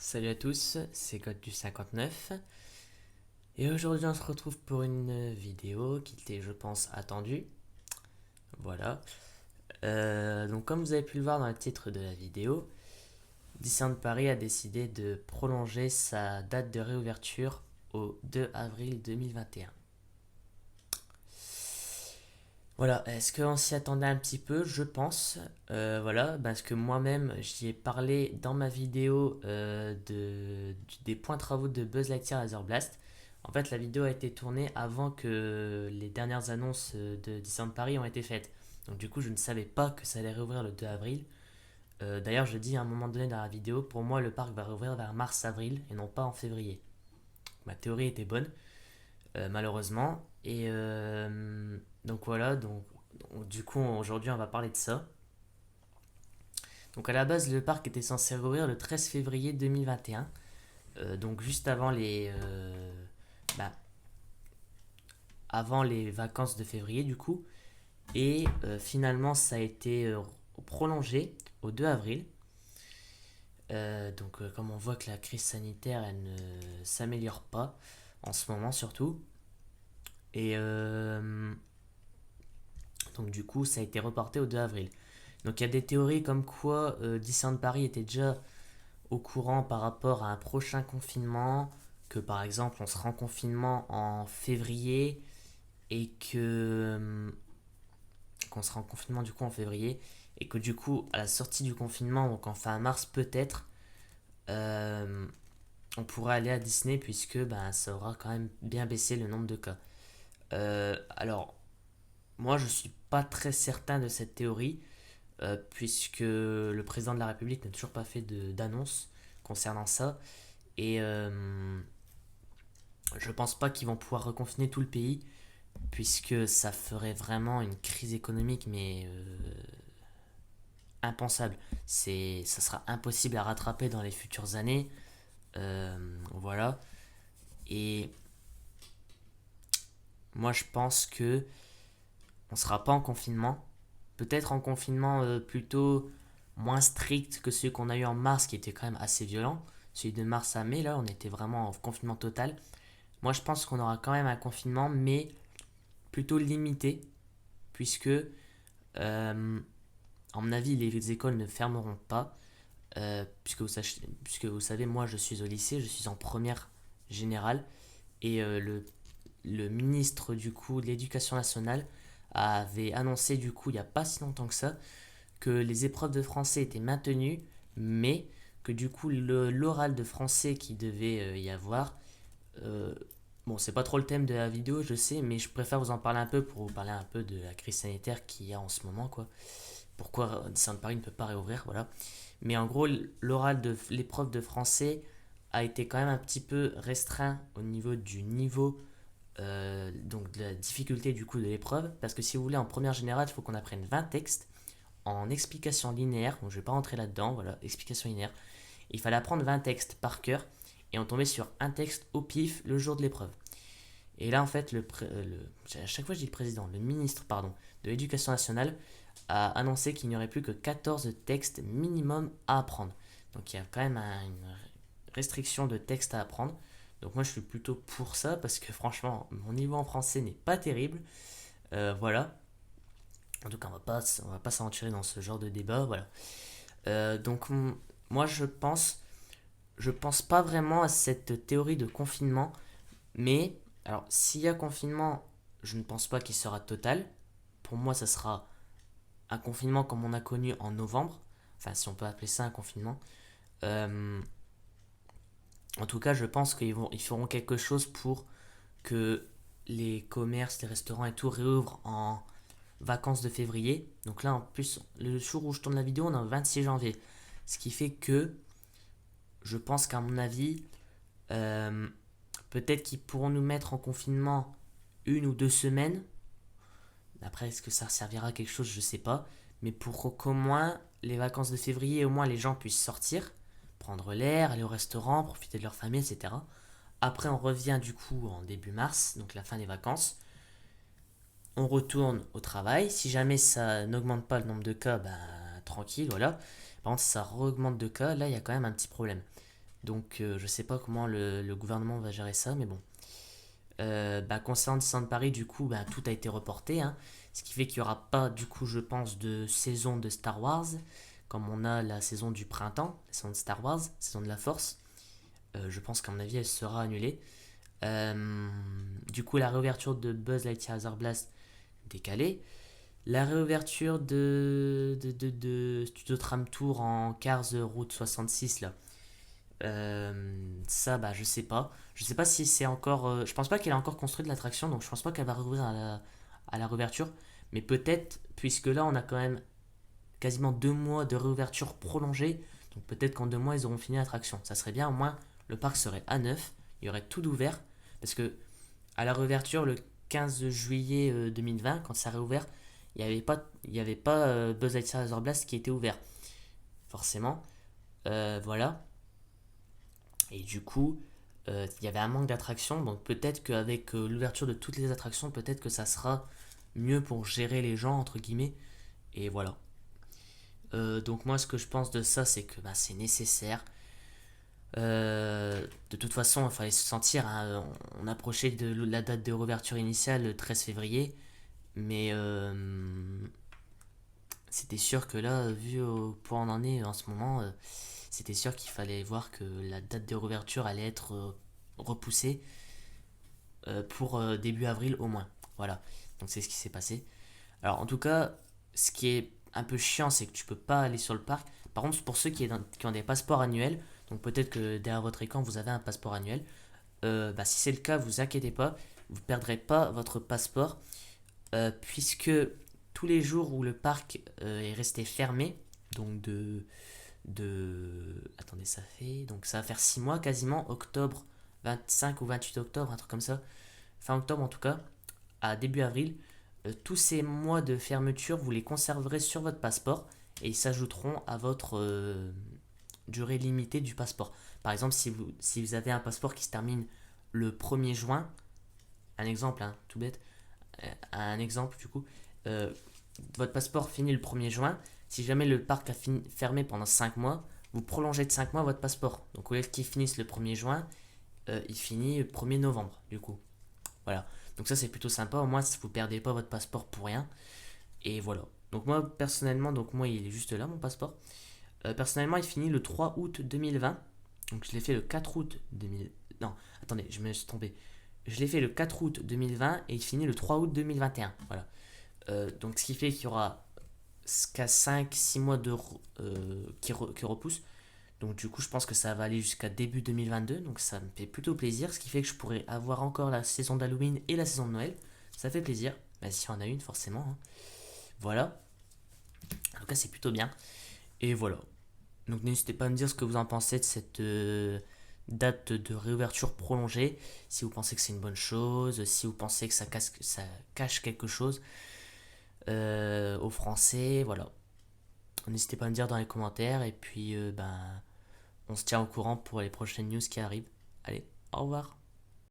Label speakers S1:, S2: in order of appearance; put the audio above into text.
S1: Salut à tous, c'est God du 59 et aujourd'hui on se retrouve pour une vidéo qui était je pense attendue. Voilà. Donc comme vous avez pu le voir dans le titre de la vidéo, Disneyland Paris a décidé de prolonger sa date de réouverture au 2 avril 2021. Voilà, est-ce qu'on s'y attendait un petit peu? Je pense. Voilà, parce que moi-même j'y ai parlé dans ma vidéo des points travaux de Buzz Lightyear Laser Blast. En fait, la vidéo a été tournée avant que les dernières annonces de Disneyland Paris ont été faites. Donc du coup, je ne savais pas que ça allait réouvrir le 2 avril. D'ailleurs, je dis à un moment donné dans la vidéo, pour moi, le parc va réouvrir vers mars-avril et non pas en février. Ma théorie était bonne, malheureusement. Donc voilà, du coup, aujourd'hui, on va parler de ça. Donc à la base, le parc était censé rouvrir le 13 février 2021, donc juste bah, avant les vacances de février du coup. Et finalement, ça a été prolongé au 2 avril. Comme on voit que la crise sanitaire, elle ne s'améliore pas en ce moment surtout. Et donc du coup, ça a été reporté au 2 avril. Donc il y a des théories comme quoi Disneyland Paris était déjà au courant par rapport à un prochain confinement, que par exemple on sera en confinement en février et qu'on sera en confinement du coup en février et que du coup à la sortie du confinement, donc en fin mars peut-être, euh, on pourra aller à Disney puisque ben, ça aura quand même bien baissé le nombre de cas. Alors moi je suis pas très certain de cette théorie puisque le président de la République n'a toujours pas fait d'annonce concernant ça. Et je pense pas qu'ils vont pouvoir reconfiner tout le pays, puisque ça ferait vraiment une crise économique, mais impensable. Ça sera impossible à rattraper dans les futures années. Voilà. Et moi, je pense que on sera pas en confinement. Peut-être en confinement plutôt moins strict que celui qu'on a eu en mars, qui était quand même assez violent. Celui de mars à mai, là, on était vraiment en confinement total. Moi, je pense qu'on aura quand même un confinement, mais plutôt limité, puisque, à mon avis, les écoles ne fermeront pas, puisque vous savez, moi, je suis au lycée, je suis en première générale, et le ministre, du coup, de l'Éducation nationale avait annoncé, du coup, il n'y a pas si longtemps que ça, que les épreuves de français étaient maintenues, mais que, du coup, l'oral de français qui devait y avoir, euh, bon, c'est pas trop le thème de la vidéo, je sais, mais je préfère vous en parler un peu pour vous parler un peu de la crise sanitaire qu'il y a en ce moment, quoi. Pourquoi Disneyland Paris ne peut pas réouvrir, voilà. Mais en gros, l'oral de l'épreuve de français a été quand même un petit peu restreint au niveau donc de la difficulté du coup de l'épreuve, parce que si vous voulez en première générale, il faut qu'on apprenne 20 textes en explication linéaire, donc je vais pas rentrer là-dedans, voilà, explication linéaire. Il fallait apprendre 20 textes par cœur, et on tombait sur un texte au pif le jour de l'épreuve. Et là, en fait, à chaque fois je dis le président, le ministre, pardon, de l'Éducation nationale a annoncé qu'il n'y aurait plus que 14 textes minimum à apprendre. Donc il y a quand même une restriction de textes à apprendre. Donc moi je suis plutôt pour ça parce que franchement mon niveau en français n'est pas terrible. Voilà. En tout cas on va pas s'aventurer dans ce genre de débat. Voilà. Donc moi je pense pas vraiment à cette théorie de confinement. Mais alors s'il y a confinement, je ne pense pas qu'il sera total. Pour moi ça sera un confinement comme on a connu en novembre, enfin si on peut appeler ça un confinement. Euh, En tout cas, je pense ils feront quelque chose pour que les commerces, les restaurants et tout réouvrent en vacances de février. Donc là, en plus, le jour où je tourne la vidéo, on est le 26 janvier. Ce qui fait que je pense qu'à mon avis, euh, peut-être qu'ils pourront nous mettre en confinement 1 ou 2 semaines. Après, est-ce que ça servira à quelque chose, je sais pas. Mais pour qu'au moins les vacances de février, au moins les gens puissent sortir, prendre l'air, aller au restaurant, profiter de leur famille, etc. Après, on revient du coup en début mars, donc la fin des vacances. On retourne au travail. Si jamais ça n'augmente pas le nombre de cas, bah tranquille, voilà. Par contre, si ça augmente de cas, là, il y a quand même un petit problème. Donc je sais pas comment le gouvernement va gérer ça, mais bon. Concernant Disneyland Paris, du coup, tout a été reporté, hein. Ce qui fait qu'il n'y aura pas, du coup, je pense, de saison de Star Wars, comme on a la saison du printemps, la saison de Star Wars, saison de la Force. Je pense qu'à mon avis, elle sera annulée. Du coup, la réouverture de Buzz Lightyear Laser Blast décalée. La réouverture de Studio Tram Tour en Cars Route 66, là. Ça, je sais pas. Je sais pas si c'est encore. Je pense pas qu'elle a encore construit de l'attraction, donc je pense pas qu'elle va rouvrir à la réouverture. Mais peut-être, puisque là, on a quand même quasiment 2 mois de réouverture prolongée. Donc peut-être qu'en 2 mois, ils auront fini l'attraction. Ça serait bien, au moins, le parc serait à neuf. Il y aurait tout d'ouvert. Parce que à la réouverture, le 15 juillet 2020, quand ça a réouvert, il y avait pas Buzz Lightyear Laser Blast qui était ouvert. Forcément. Voilà. Et du coup, il y avait un manque d'attractions. Donc peut-être qu'avec l'ouverture de toutes les attractions, peut-être que ça sera mieux pour gérer les gens, entre guillemets. Et voilà. Donc moi, ce que je pense de ça, c'est que c'est nécessaire. De toute façon, il fallait se sentir, hein, on approchait de la date de réouverture initiale, le 13 février. Mais c'était sûr que là, vu au point où on en est en ce moment, c'était sûr qu'il fallait voir que la date de réouverture allait être repoussée pour début avril au moins. Voilà. Donc c'est ce qui s'est passé. Alors en tout cas, ce qui est un peu chiant, c'est que tu peux pas aller sur le parc. Par contre, pour ceux qui ont des passeports annuels, donc peut-être que derrière votre écran vous avez un passeport annuel, si c'est le cas, vous inquiétez pas, vous ne perdrez pas votre passeport puisque tous les jours où le parc est resté fermé, donc attendez, ça va faire 6 mois quasiment, octobre, 25 ou 28 octobre, un truc comme ça, fin octobre en tout cas, à début avril, tous ces mois de fermeture, vous les conserverez sur votre passeport et ils s'ajouteront à votre durée limitée du passeport. Par exemple, si vous avez un passeport qui se termine le 1er juin, un exemple, hein, tout bête, un exemple du coup, euh, votre passeport finit le 1er juin, si jamais le parc a fermé pendant 5 mois, vous prolongez de 5 mois votre passeport. Donc au lieu qu'il finisse le 1er juin, il finit le 1er novembre du coup. Voilà. Donc ça c'est plutôt sympa, au moins vous ne perdez pas votre passeport pour rien. Et voilà. Donc moi personnellement, il est juste là mon passeport. Personnellement il finit le 3 août 2020. Donc je l'ai fait le 4 août 2000. Non, attendez, je me suis trompé. Je l'ai fait le 4 août 2020 et il finit le 3 août 2021. Voilà. Donc ce qui fait qu'il y aura qu'à 5-6 mois qui repoussent. Donc du coup je pense que ça va aller jusqu'à début 2022. Donc ça me fait plutôt plaisir. Ce qui fait que je pourrais avoir encore la saison d'Halloween et la saison de Noël. Ça fait plaisir. Si on a une forcément, hein. Voilà. En tout cas c'est plutôt bien. Et voilà. Donc n'hésitez pas à me dire ce que vous en pensez de cette date de réouverture prolongée. Si vous pensez que c'est une bonne chose. Si vous pensez que ça cache quelque chose aux Français. Voilà. N'hésitez pas à me dire dans les commentaires. Et puis, on se tient au courant pour les prochaines news qui arrivent. Allez, au revoir.